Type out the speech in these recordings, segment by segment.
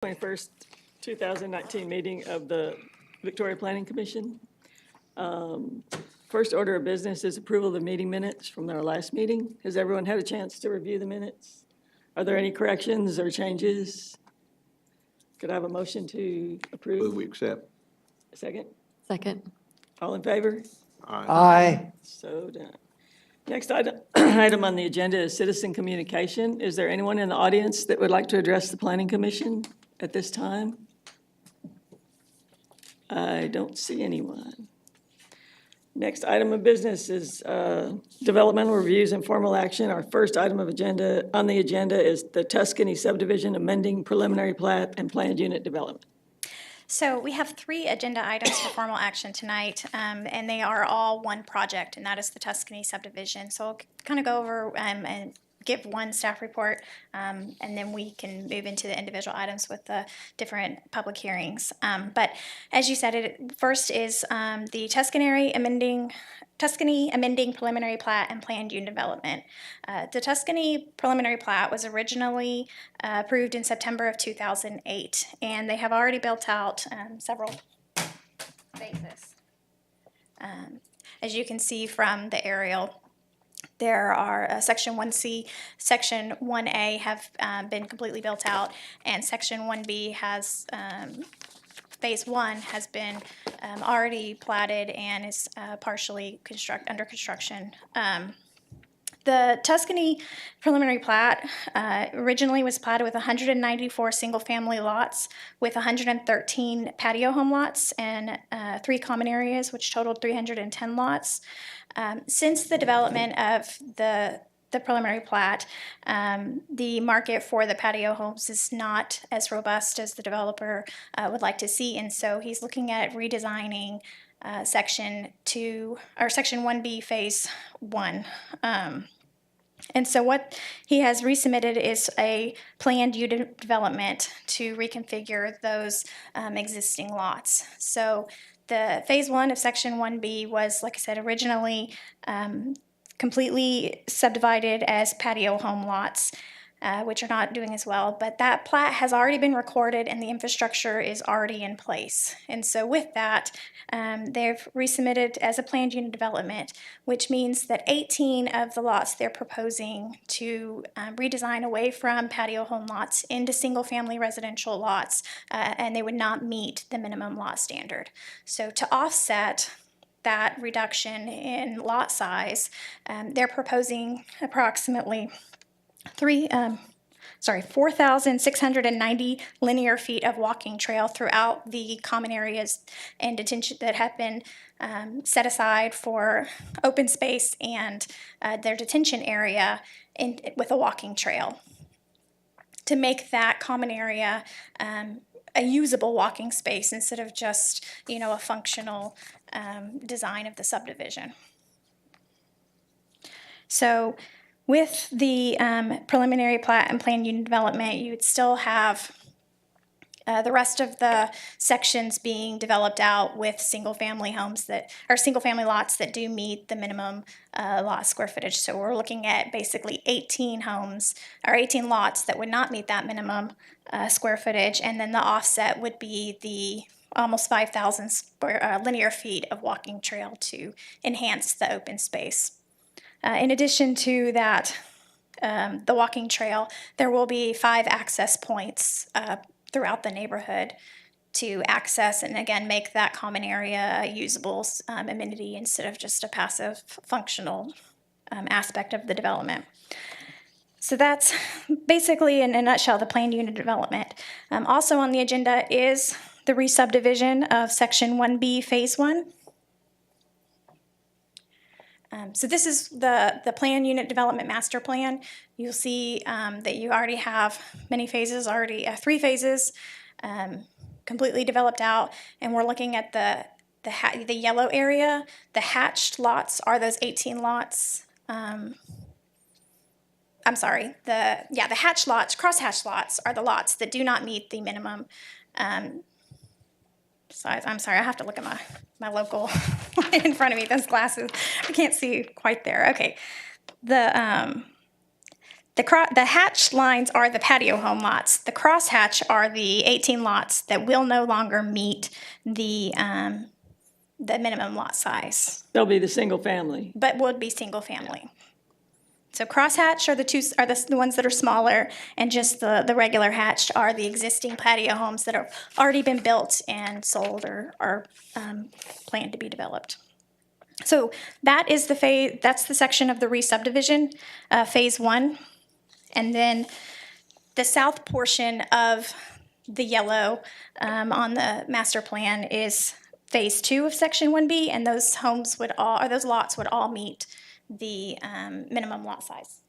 21st, 2019 meeting of the Victoria Planning Commission. First order of business is approval of the meeting minutes from our last meeting. Has everyone had a chance to review the minutes? Are there any corrections or changes? Could I have a motion to approve? Move we accept. A second? Second. All in favor? Aye. So done. Next item on the agenda is citizen communication. Is there anyone in the audience that would like to address the Planning Commission at this time? I don't see anyone. Next item of business is developmental reviews and formal action. Our first item of on the agenda is the Tuscany subdivision amending preliminary plat and planned unit development. So we have 3 agenda items for formal action tonight, and they are all one project, and that is the Tuscany subdivision. So I'll kind of go over and give one staff report, and then we can move into the individual items with the different public hearings. But as you said, first is the Tuscany amending preliminary plat and planned unit development. The Tuscany preliminary plat was originally approved in September of 2008, and they have already built out several phases. As you can see from the aerial, there are Section 1C, Section 1A have been completely built out, and Section 1B has Phase 1 has been already platted and is partially under construction. The Tuscany preliminary plat originally was platted with 194 single-family lots with 113 patio home lots and 3 common areas, which totaled 310 lots. Since the development of the preliminary plat, the market for the patio homes is not as robust as the developer would like to see, and so he's looking at redesigning Section 1B Phase 1. And so what he has resubmitted is a planned unit development to reconfigure those existing lots. So the Phase 1 of Section 1B was, like I said, originally completely subdivided as patio home lots, which are not doing as well. But that plat has already been recorded and the infrastructure is already in place. And so with that, they've resubmitted as a planned unit development, which means that 18 of the lots they're proposing to redesign away from patio home lots into single-family residential lots, and they would not meet the minimum lot standard. So to offset that reduction in lot size, they're proposing approximately 4,690 linear feet of walking trail throughout the common areas and detention that have been set aside for open space and their detention area with a walking trail to make that common area a usable walking space instead of just, a functional design of the subdivision. So with the preliminary plat and planned unit development, you would still have the rest of the sections being developed out with single-family homes single-family lots that do meet the minimum lot square footage. So we're looking at basically 18 homes or 18 lots that would not meet that minimum square footage, and then the offset would be the almost 5,000 linear feet of walking trail to enhance the open space. In addition to that, the walking trail, there will be 5 access points throughout the neighborhood to access and, again, make that common area a usable amenity instead of just a passive functional aspect of the development. So that's basically, in a nutshell, the planned unit development. Also on the agenda is the re-subdivision of Section 1B Phase 1. So this is the planned unit development master plan. You'll see that you already have many phases, 3 phases completely developed out, and we're looking at the yellow area. The hatched lots are those 18 lots. I'm sorry, the hatched lots, cross-hatched lots are the lots that do not meet the minimum size. I'm sorry, I have to look at my local in front of me, those glasses. I can't see quite there. Okay. The hatched lines are the patio home lots. The crosshatch are the 18 lots that will no longer meet the minimum lot size, They'll be the single family. but would be single family. So crosshatch are the ones that are smaller, and just the regular hatched are the existing patio homes that have already been built and sold or are planned to be developed. So that is that's the section of the re-subdivision, phase 1. And then the south portion of the yellow on the master plan is phase 2 of section 1B, and those lots would all meet the minimum lot size.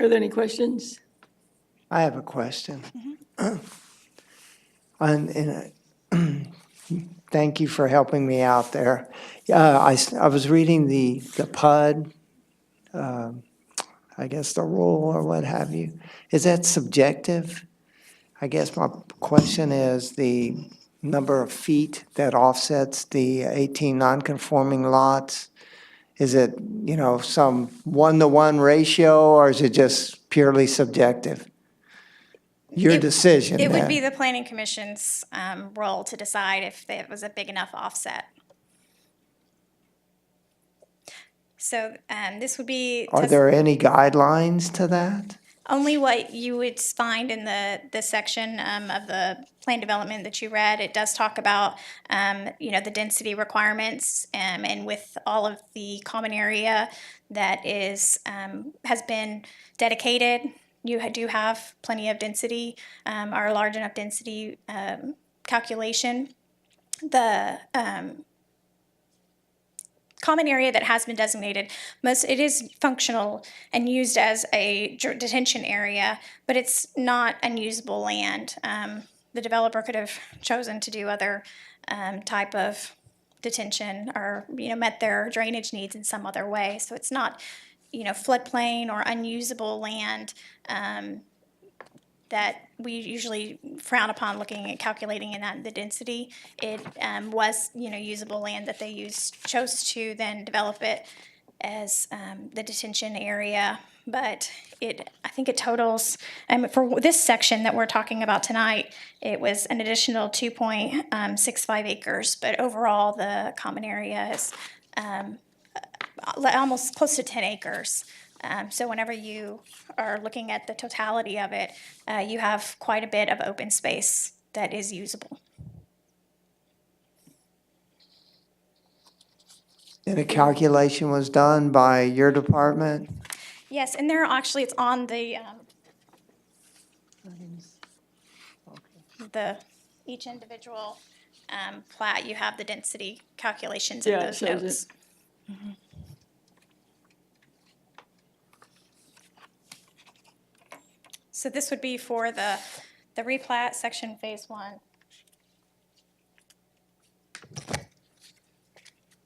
Are there any questions? I have a question. Thank you for helping me out there. I was reading the PUD, I guess the rule or what have you. Is that subjective? I guess my question is the number of feet that offsets the 18 non-conforming lots. Is it, some 1-to-1 ratio, or is it just purely subjective? Your decision. It would then. be the planning commission's role to decide if it was a big enough offset. So this would be Are there any guidelines to that? only what you would find in the section of the plan development that you read. It does talk about the density requirements, and with all of the common area that has been dedicated, you do have plenty of density, or a large enough density calculation. The common area that has been designated, it is functional and used as a detention area, but it's not unusable land. The developer could have chosen to do other type of detention, or met their drainage needs in some other way. So it's not floodplain or unusable land that we usually frown upon looking at calculating in the density. It was usable land that they chose to then develop it as the detention area. But I think it totals, for this section that we're talking about tonight, it was an additional 2.65 acres. But overall, the common area is almost close to 10 acres. So whenever you are looking at the totality of it, you have quite a bit of open space that is usable. And a calculation was done by your department? Yes, and it's on the each individual plat. You have the density calculations in Yeah, it those shows notes. it. So this would be for the replat section phase 1.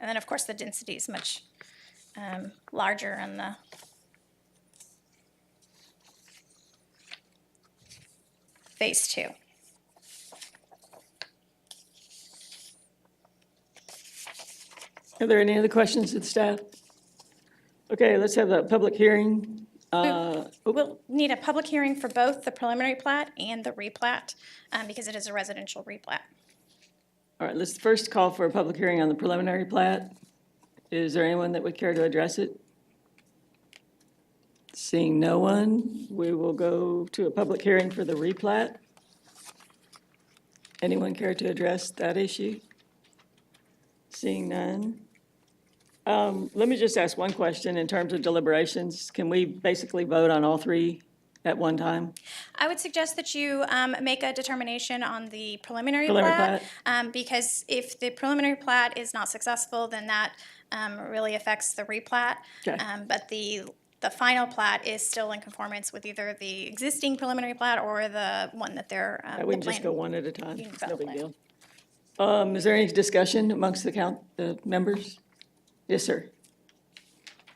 And then, of course, the density is much larger in the phase 2. Are there any other questions of the staff? Okay, let's have a public hearing. We'll need a public hearing for both the preliminary plat and the replat, because it is a residential replat. All right, let's first call for a public hearing on the preliminary plat. Is there anyone that would care to address it? Seeing no one, we will go to a public hearing for the replat. Anyone care to address that issue? Seeing none. Let me just ask one question in terms of deliberations. Can we basically vote on all three at one time? I would suggest that you make a determination on the preliminary Preliminary plat, because if the preliminary plat is not successful, then that really affects the replat. Okay. But the final plat is still in conformance with either the existing preliminary plat or the one that they're. We can just go one at a time. You can go No big plan. deal. Is there any discussion amongst the members? Yes, sir.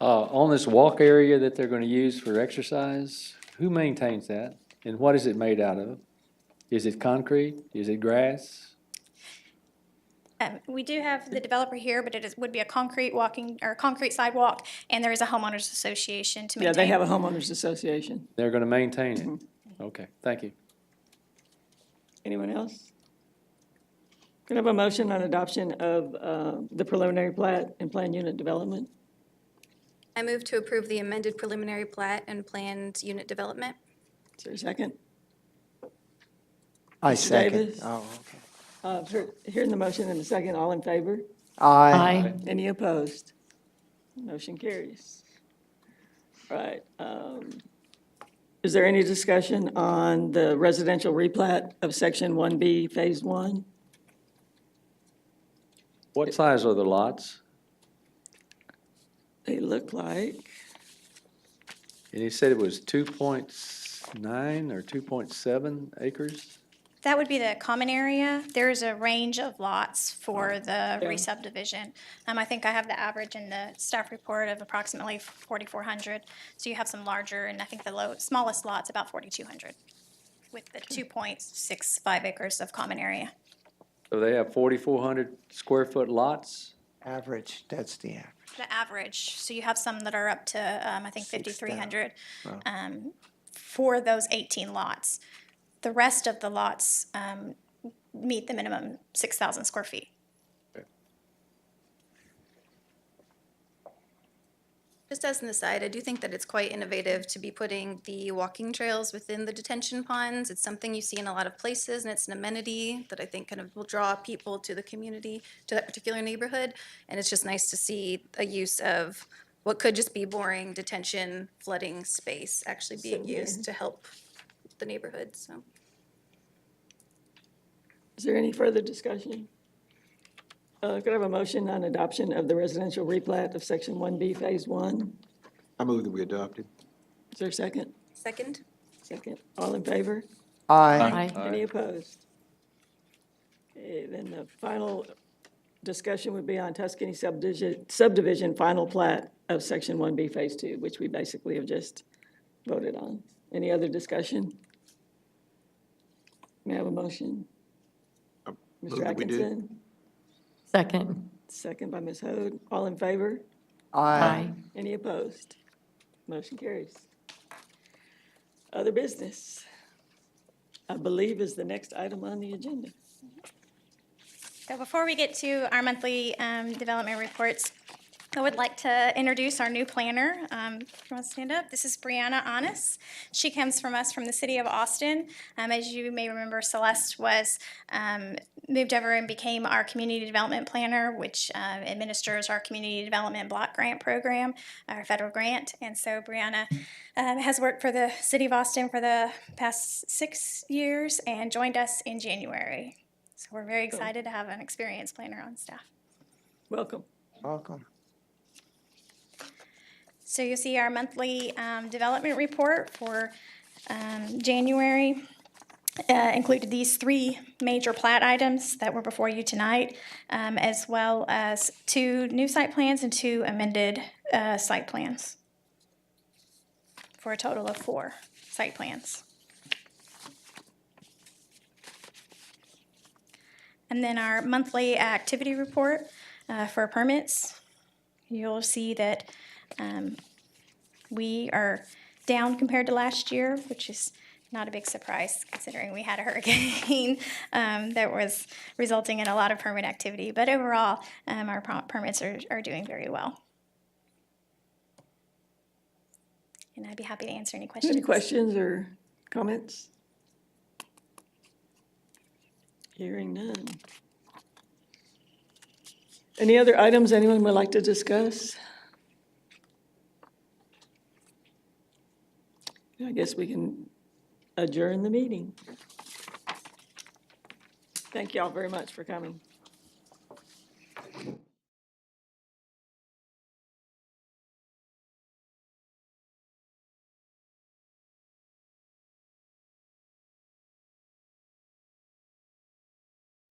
On this walk area that they're going to use for exercise, who maintains that? And what is it made out of? Is it concrete? Is it grass? We do have the developer here, but would be a concrete walking, or concrete sidewalk, and there is a homeowners association to Yeah, maintain. they have a homeowners association. They're gonna maintain it? Okay, thank you. Anyone else? Can I have a motion on adoption of the preliminary plat and plan unit development? I move to approve the amended preliminary plat and planned unit development. Is there a second? I Mr. second. Davis? Oh, okay. Hearing the motion in a second, all in favor? Aye. Any opposed? Motion carries. Right. Is there any discussion on the residential replat of Section 1B, Phase 1? What size are the lots? They look like, And you said it was 2.9 or 2.7 acres? That would be the common area. There's a range of lots for the Yeah. re-subdivision. I think I have the average in the staff report of approximately 4,400. So you have some larger, and I think the smallest lot's about 4,200 with the 2.65 acres of common area. So they have 4,400 square foot lots? Average, that's the average. The average, so you have some that are up to, I think, 5,300 for those 18 lots. The rest of the lots meet the minimum 6,000 square feet. Just as an aside, I do think that it's quite innovative to be putting the walking trails within the detention ponds. It's something you see in a lot of places, and it's an amenity that I think kind of will draw people to the community, to that particular neighborhood. And it's just nice to see a use of what could just be boring detention flooding space actually being used to help the neighborhood, so. is there any further discussion? Could I have a motion on adoption of the residential replat of Section 1B, Phase 1? I move that we adopt it. Is there a second? Second? Second. All in favor? Aye. Any opposed? Okay, then the final discussion would be on Tuscany subdivision final plat of Section 1B, Phase 2, which we basically have just voted on. Any other discussion? May I have a motion? Move Mr. that we do. Atkinson? Second. Second by Ms. Hoag. All in favor? Aye. Any opposed? Motion carries. Other business, I believe, is the next item on the agenda. So before we get to our monthly development reports, I would like to introduce our new planner. If you want to stand up, this is Brianna Honest. She comes from us from the city of Austin. As you may remember, Celeste was moved over and became our community development planner, which administers our community development block grant program, our federal grant. And so Brianna has worked for the city of Austin for the past 6 years and joined us in January. So we're very excited to have an experienced planner on staff. Welcome. Welcome. So you'll see our monthly development report for January included these 3 major plat items that were before you tonight, as well as 2 new site plans and 2 amended site plans, for a total of 4 site plans. And then our monthly activity report for permits. You'll see that we are down compared to last year, which is not a big surprise considering we had a hurricane that was resulting in a lot of permit activity. But overall, our permits are doing very well. And I'd be happy to answer any questions. Any questions or comments? Hearing none. Any other items anyone would like to discuss? I guess we can adjourn the meeting. Thank you all very much for coming.